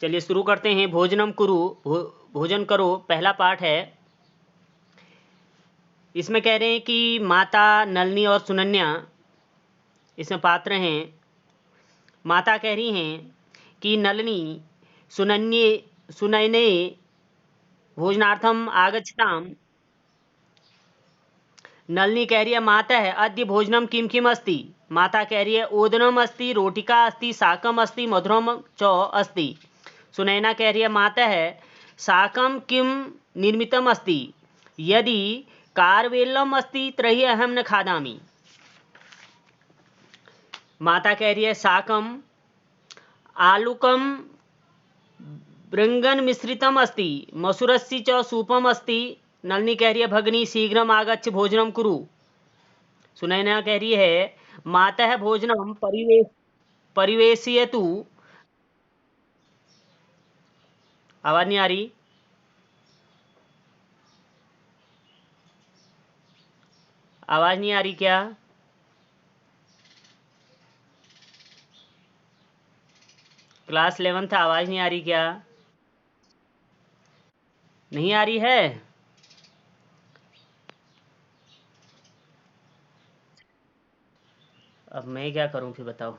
चलिए शुरू करते हैं। भोजनम कुरु, भोजन करो, पहला पाठ है। इसमें कह रहे हैं कि माता नलिनी और सुनन्या इसमें पात्र हैं। माता कह रही हैं कि नलिनी सुनयने भोजनार्थम आगच्छताम। नलिनी कह रही है माता है अद्य भोजनम किम किम अस्ति। माता कह रही है ओदनम अस्ति, रोटिका अस्ति, शाकम अस्ति, मधुरम च अस्ति। सुनैना कह रही है माता है शाकम किम निर्मितम अस्ति, यदि कारवेल्लम अस्ति तर्हि अहम न खादामि। माता कह रही है शाकम आलुकम बृंगन मिश्रितम अस्ति, मसूरस्य च सूपम अस्ति। नलिनी कह रही है भगिनी शीघ्रम आगच्छ भोजनम कुरु। सुनैना कह रही है मातः भोजनम परिवेशयतु। आवाज नहीं आ रही? आवाज नहीं आ रही क्या? क्लास 11 था, आवाज नहीं आ रही क्या? नहीं आ रही है? अब मैं क्या करूं फिर बताओ।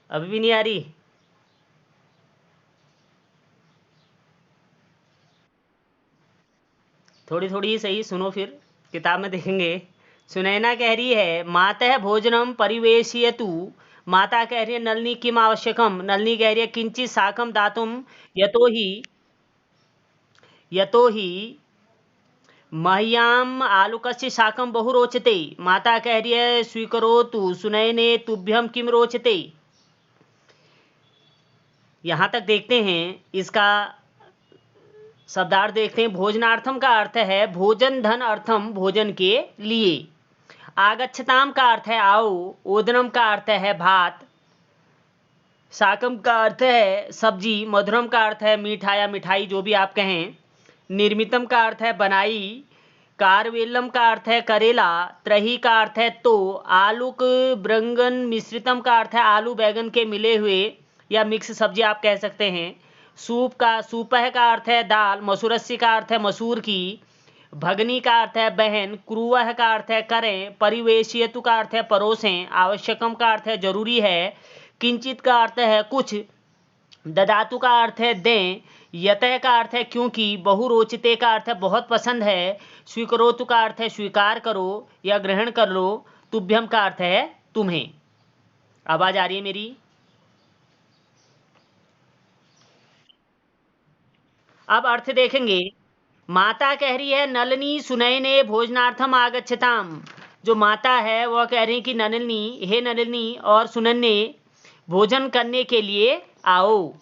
अभी भी नहीं आ रही? थोड़ी थोड़ी ही सही, सुनो फिर किताब में देखेंगे। सुनैना कह रही है मातः भोजनम परिवेशयतु। माता कह रही है नलिनी किम आवश्यकम। नलिनी कह रही है किंचित शाकम दातुम, यतो ही मह्याम आलूकस्य शाकम बहु रोचते। माता कह रही है स्वीकरोतु सुनैने तुभ्यम किम रोचते। यहाँ तक देखते हैं, इसका शब्दार्थ देखते हैं। भोजनार्थम का अर्थ है भोजन धन अर्थम, भोजन के लिए। आगच्छताम का अर्थ है आओ। ओदनम का अर्थ है भात। शाकम का अर्थ है सब्जी। मधुरम का अर्थ है मीठा या मिठाई, जो भी आप कहें। निर्मितम का अर्थ है बनाई। कारवेलम का अर्थ है करेला। त्रही का अर्थ है तो। आलूक ब्रंगन मिश्रितम का अर्थ है आलू बैगन के मिले हुए या मिक्स सब्जी आप कह सकते हैं। सूपह का अर्थ है दाल। मसूरस्य का अर्थ है मसूर की। भगनी का अर्थ है बहन। क्रूवह का अर्थ है करें। परिवेशयतु का अर्थ है परोसें। आवश्यकम का अर्थ है जरूरी है। किंचित का अर्थ है कुछ। ददातु का अर्थ है दें। यतः का अर्थ है क्योंकि। बहुरोचिते का अर्थ है बहुत पसंद है। स्वीकरोतु का अर्थ है स्वीकार करो या ग्रहण कर लो। तुभ्यम का अर्थ है तुम्हें। आवाज आ रही है मेरी? अब अर्थ देखेंगे। माता कह रही है नलिनी सुनयने भोजनार्थम आगच्छताम। जो माता है वह कह रही कि नलिनी, हे नलिनी और सुनन्ने भोजन करने के लिए आओ।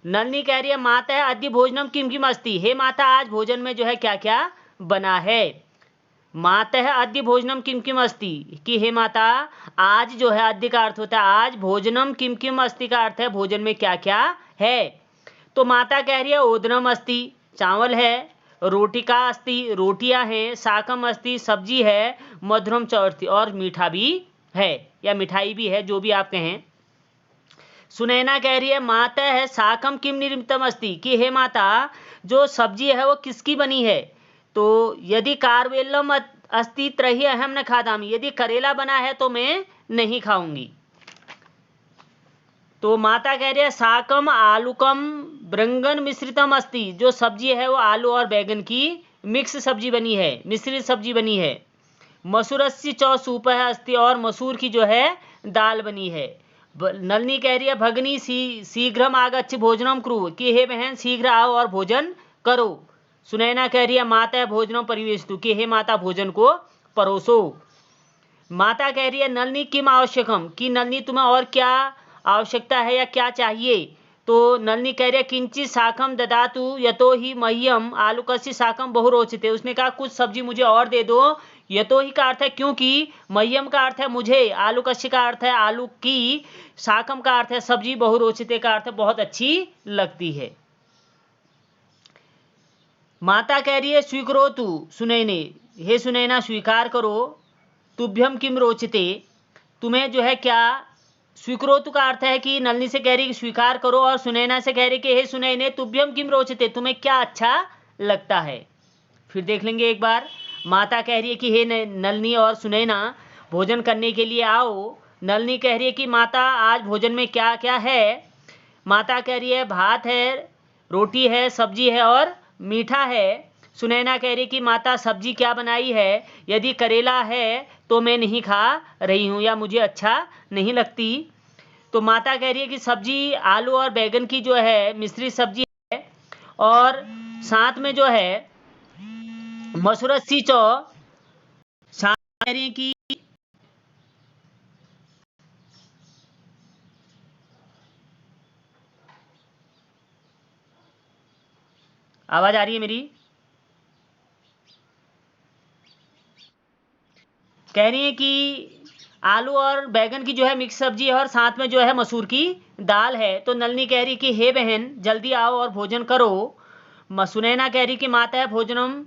नलिनी कह रही है माता है अद्य भोजनम किम किम अस्ति। हे माता आज भोजन में जो है क्या क्या बना है। माता है अद्य भोजनम किम किम अस्ति, कि हे माता आज जो है, अद्य का अर्थ होता है आज, भोजनम किम किम अस्ति का अर्थ है भोजन में क्या क्या है। तो माता कह रही है ओदनम अस्ति, चावल है। रोटिका अस्ति, रोटियां हैं। शाकम अस्ति, सब्जी है। मधुरम च, और मीठा भी है या मिठाई भी है, जो भी आप कहें। सुनैना कह रही है माता है शाकम किम निर्मितम अस्ति, कि हे माता जो सब्जी है वो किसकी बनी है। तो यदि कारवेल्लम अस्ति त्रही अहम न खादामी, यदि करेला बना है तो मैं नहीं खाऊंगी। तो माता कह रही है शाकम आलूकम ब्रंगन मिश्रितम अस्ति, जो सब्जी है वो आलू और बैगन की मिक्स सब्जी बनी है, मिश्रित सब्जी बनी है। मसूरस्य च सूपः अस्ति, और मसूर की जो है दाल बनी है। नलिनी कह रही है भगनी शीघ्रम आगच्छ भोजनम कुरु, कि हे बहन शीघ्र आओ और भोजन करो। सुनैना कह रही है माता भोजनम परिवेशतु, कि हे माता भोजन को परोसो। माता कह रही है नलिनी किम आवश्यकम, कि नलिनी तुम्हें और क्या आवश्यकता है या क्या चाहिए। तो नलिनी कह रही है किंचित शाकम ददातु यतो ही मह्यम आलूकस्य शाकम बहु रोचते। उसने कहा कुछ सब्जी मुझे और दे दो। यतो ही का अर्थ है क्योंकि। मह्यम का अर्थ है मुझे। आलूकस्य का अर्थ है आलू की। शाकम का अर्थ है सब्जी। बहु रोचते का अर्थ है बहुत अच्छी लगती है। माता कह रही है स्वीकरोतु सुनैने, हे सुनैना स्वीकार करो। तुभ्यम किम रोचते, तुम्हें जो है क्या स्वीकरोतु का अर्थ है कि नलिनी से कह रही कि स्वीकार करो, और सुनैना से कह रही कि हे सुनैने तुभ्यम किम रोचते, तुम्हें क्या अच्छा लगता है। फिर देख लेंगे एक बार। माता कह रही है कि हे नलिनी और सुनैना भोजन करने के लिए आओ। नलिनी कह रही है कि माता आज भोजन में क्या क्या है। माता कह रही है भात है, रोटी है, सब्जी है और मीठा है। सुनैना कह रही कि माता सब्जी क्या बनाई है, यदि करेला है तो मैं नहीं खा रही हूँ या मुझे अच्छा नहीं लगती। तो माता कह रही है कि सब्जी आलू और बैगन की जो है मिश्रित सब्जी है, और साथ में जो है मसूरसी चौ। साथ कह रही है कि आवाज आ रही है मेरी? कह रही है कि आलू और बैगन की जो है मिक्स सब्जी है और साथ में जो है मसूर की दाल है। तो नलिनी कह रही कि हे बहन जल्दी आओ और भोजन करो। सुनैना कह रही कि माता है भोजनम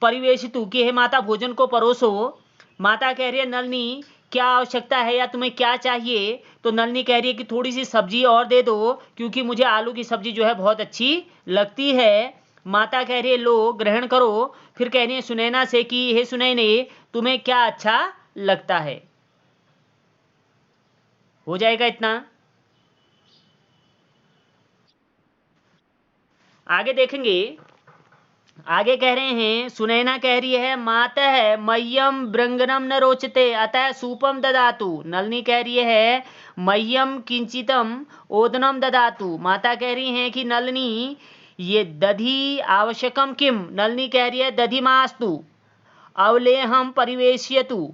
परिवेशितु, कि हे माता भोजन को परोसो। माता कह रही है नलिनी क्या आवश्यकता है या तुम्हें क्या चाहिए। तो नलिनी कह रही है कि थोड़ी सी सब्जी और दे दो, क्योंकि मुझे आलू की सब्जी जो है बहुत अच्छी लगती है। माता कह रही है लो ग्रहण करो। फिर कह रही है सुनैना से कि हे सुनैने तुम्हें क्या अच्छा लगता है। हो जाएगा इतना। आगे देखेंगे। आगे कह रहे हैं, सुनैना कह रही है मातः मह्यम ब्रंगनम न रोचते अतः सूपम ददातु। नलिनी कह रही है मह्यम किंचितम ओदनम ददातु। माता कह रही हैं कि नलिनी ये दधि आवश्यकम किम। नलिनी कह रही है दधि मास्तु अवलेहम परिवेश्यतु।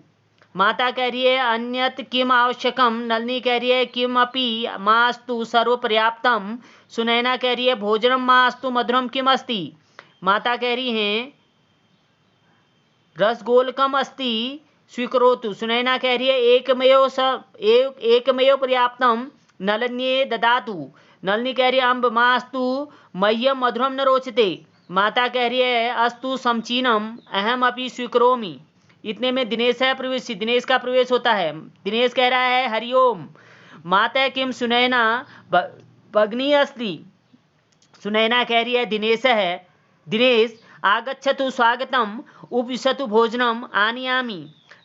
माता कह रही है अन्यत किम आवश्यकम। नलिनी कह रही है किम अपि मास्तु सर्व पर्याप्तम। सुनैना कह रही है भोजनम मास्तु मधुरम किम अस्ति। माता कह रही हैं रसगोलकम अस्ति स्वीकरोतु। सुनैना कह रही है एकमेव पर्याप्तम नलिन्ये ददातु। नलिनी कह रही है अम्ब मास्तु मह्यम मधुरम न रोचते। माता कह रही है अस्तु समचीनम अहम अपि स्वीकरोमि। इतने में दिनेश है प्रवेश, दिनेश का प्रवेश होता है। दिनेश कह रहा है हरिओम। माता किम सुनैना भगनी अस्ति। सुनैना कह रही है दिनेश है। दिनेश आगच्छतु स्वागतम उपविशतु भोजनम आनयामि।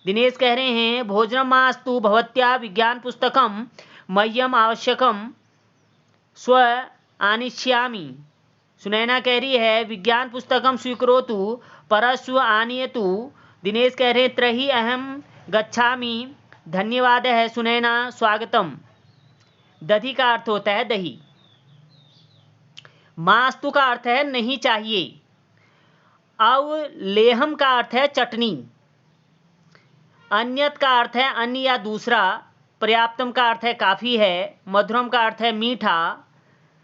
दिनेश कह रहे हैं भोजनम मास्तु भवत्या विज्ञान पुस्तकम मह्यम आवश्यकम स्व आनिष्यामि। सुनैना कह रही है विज्ञान पुस्तकम स्वीकरोतु परस्व आनयतु। दिनेश कह रहे हैं त्रही अहम गच्छामि। धन्यवाद है सुनैना स्वागतम। दधि का अर्थ होता है दही। मास्तु का अर्थ है नहीं चाहिए। अवलेहम का अर्थ है चटनी। अन्यत का अर्थ है अन्य या दूसरा। पर्याप्तम का अर्थ है काफी है। मधुरम का अर्थ है मीठा।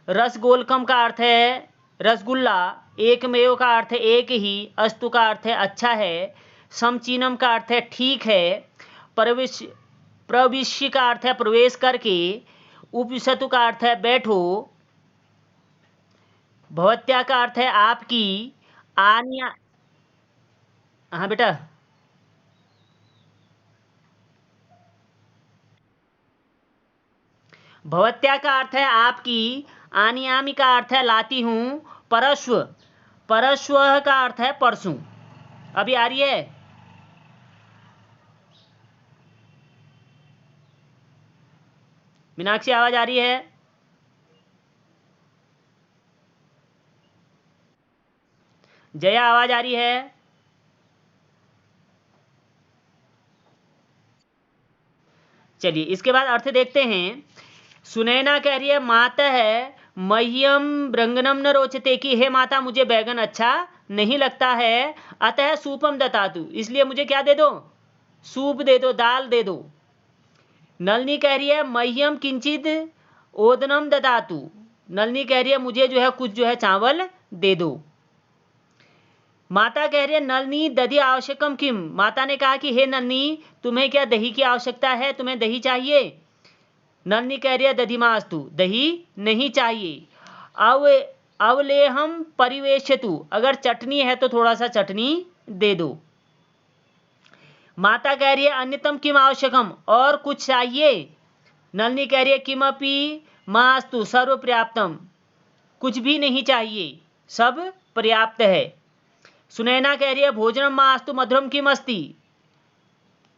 रसगोलकम का अर्थ है रसगुल्ला। एकमेव का अर्थ है एक ही। अस्तु का अर्थ है अच्छा है। समचीनम का अर्थ है ठीक है। प्रविश्य का अर्थ है प्रवेश करके। उपविशतु का अर्थ है बैठो। भवत्या का अर्थ है आपकी। आन्या, हाँ बेटा। भवत्या का अर्थ है आपकी। आनियामी का अर्थ है लाती हूं। परस्व, परस्व का अर्थ है परसों। अभी आ रही है? मीनाक्षी आवाज आ रही है? जया आवाज आ रही है? चलिए इसके बाद अर्थ देखते हैं। सुनैना कह रही है माता है मह्यम ब्रंगनम न रोचते, कि हे माता मुझे बैगन अच्छा नहीं लगता है। अतः सूपम दतातु, इसलिए मुझे क्या दे दो, सूप दे दो, दाल दे दो। नलिनी कह रही है मह्यम किंचित ओदनम ददातु। नलिनी कह रही है मुझे जो है कुछ जो है चावल दे दो। माता कह रही है नलिनी दधि आवश्यकम किम। माता ने कहा कि हे नलिनी तुम्हें क्या दही की आवश्यकता है, तुम्हें दही चाहिए। नलिनी कह रही है दधिमास्तु, दही नहीं चाहिए। अवलेहम परिवेश्यतु, अगर चटनी है तो थोड़ा सा चटनी दे दो। माता कह रही है अन्यतम किम आवश्यकम, और कुछ चाहिए? नलिनी कह रही है किमपि मास्तु सर्व पर्याप्तम, कुछ भी नहीं चाहिए, सब पर्याप्त है। सुनैना कह रही है भोजनम मास्तु मधुरम किम अस्ति,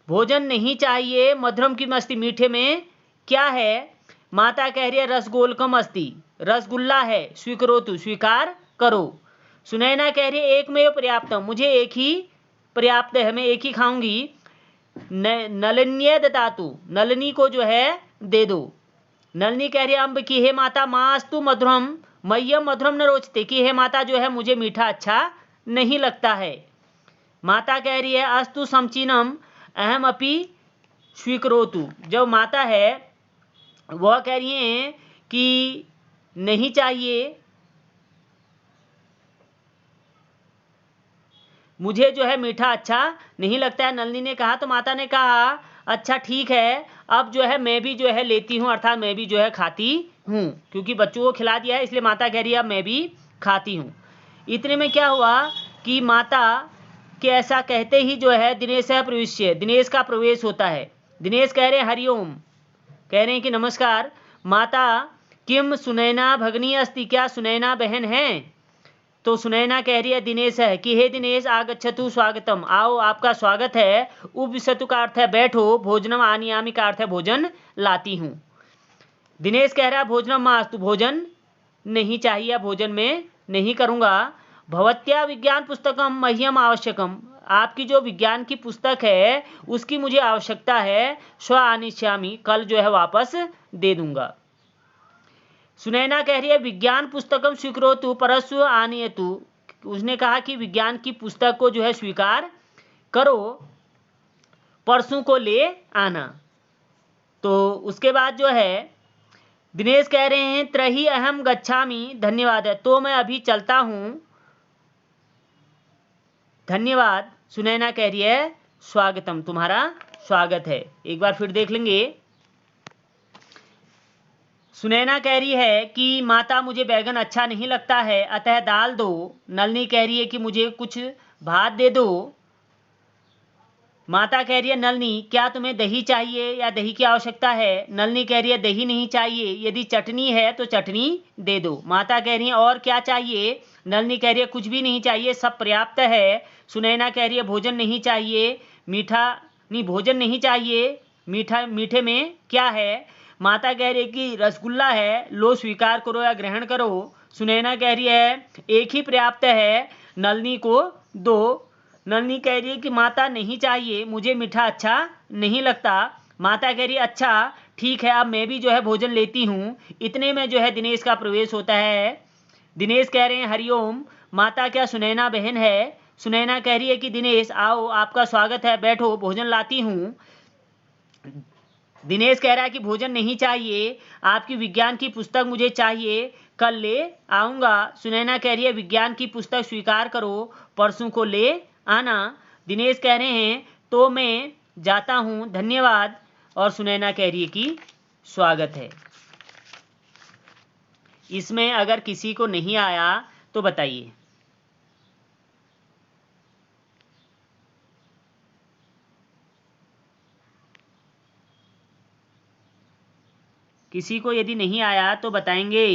भोजन नहीं चाहिए, मधुरम किम अस्ति, मीठे में क्या है? माता कह रही है रसगोलकम अस्ति, रसगुल्ला है, स्वीकरोतु, स्वीकार करो। सुनैना कह रही है एकमेव पर्याप्तम, मुझे एक ही पर्याप्त है, मैं एक ही खाऊंगी। नलिन्ये ददातु, नलिनी को जो है दे दो। नलिनी कह रही है अम्ब की हे माता मास्तु मधुरम मह्यम मधुरम न रोचते, कि हे माता जो है मुझे मीठा अच्छा नहीं लगता है। माता कह रही है अस्तु समचीनम अहम अपि स्वीकरोतु, जो माता है वह कह रही हैं कि नहीं चाहिए, मुझे जो है मीठा अच्छा नहीं लगता है। नलिनी ने कहा तो माता ने कहा अच्छा ठीक है, अब जो है मैं भी जो है लेती हूँ, अर्थात मैं भी जो है खाती हूँ, क्योंकि बच्चों को खिला दिया है इसलिए माता कह रही है अब मैं भी खाती हूँ। इतने में क्या हुआ कि माता के ऐसा कहते ही जो है दिनेश प्रविश्य, दिनेश का प्रवेश होता है। दिनेश कह रहे हैं हरिओम, कह रहे हैं कि नमस्कार माता, किम सुनैना भगनी अस्ति, क्या सुनैना बहन है? तो सुनैना कह रही है दिनेश है कि हे दिनेश आगच्छतु स्वागतम, आओ आपका स्वागत है। उपविशतु का अर्थ है बैठो, भोजनम आनियामी का अर्थ है भोजन लाती हूँ। दिनेश कह रहा है भोजनम मास्तु, भोजन नहीं चाहिए, भोजन में नहीं करूँगा। भवत्या विज्ञान पुस्तकम मह्यम आवश्यकम, आपकी जो विज्ञान की पुस्तक है उसकी मुझे आवश्यकता है। स्व आनिष्यामी, कल जो है वापस दे दूंगा। सुनैना कह रही है विज्ञान पुस्तकम स्वीकरोतु परस्व आनयतु, उसने कहा कि विज्ञान की पुस्तक को जो है स्वीकार करो, परसों को ले आना। तो उसके बाद जो है दिनेश कह रहे हैं त्रही अहम गच्छामि धन्यवाद, है तो मैं अभी चलता हूं, धन्यवाद। सुनैना कह रही है स्वागतम, तुम्हारा स्वागत है। एक बार फिर देख लेंगे। सुनैना कह रही है कि माता मुझे बैगन अच्छा नहीं लगता है अतः दाल दो। नलिनी कह रही है कि मुझे कुछ भात दे दो। माता कह रही है नलिनी क्या तुम्हें दही चाहिए या दही की आवश्यकता है? नलिनी कह रही है दही नहीं चाहिए, यदि चटनी है तो चटनी दे दो। माता कह रही है और क्या चाहिए? नलिनी कह रही है कुछ भी नहीं चाहिए, सब पर्याप्त है। सुनैना कह रही है भोजन नहीं चाहिए, मीठा नहीं, भोजन नहीं चाहिए, मीठा, मीठे में क्या है? माता कह रही है कि रसगुल्ला है, लो स्वीकार करो या ग्रहण करो। सुनैना कह रही है एक ही पर्याप्त है, नलिनी को दो। नलिनी कह रही है कि माता नहीं चाहिए, मुझे मीठा अच्छा नहीं लगता। माता कह रही है अच्छा ठीक है, अब मैं भी जो है भोजन लेती हूँ। इतने में जो है दिनेश का प्रवेश होता है। दिनेश कह रहे हैं हरिओम, माता क्या सुनैना बहन है? सुनैना कह रही है कि दिनेश आओ आपका स्वागत है, बैठो भोजन लाती हूँ। दिनेश कह रहा है कि भोजन नहीं चाहिए, आपकी विज्ञान की पुस्तक मुझे चाहिए, कल ले आऊँगा। सुनैना कह रही है विज्ञान की पुस्तक स्वीकार करो, परसों को ले आना। दिनेश कह रहे हैं तो मैं जाता हूँ, धन्यवाद। और सुनैना कह रही है कि स्वागत है। इसमें अगर किसी को नहीं आया तो बताइए। किसी को यदि नहीं आया तो बताएंगे।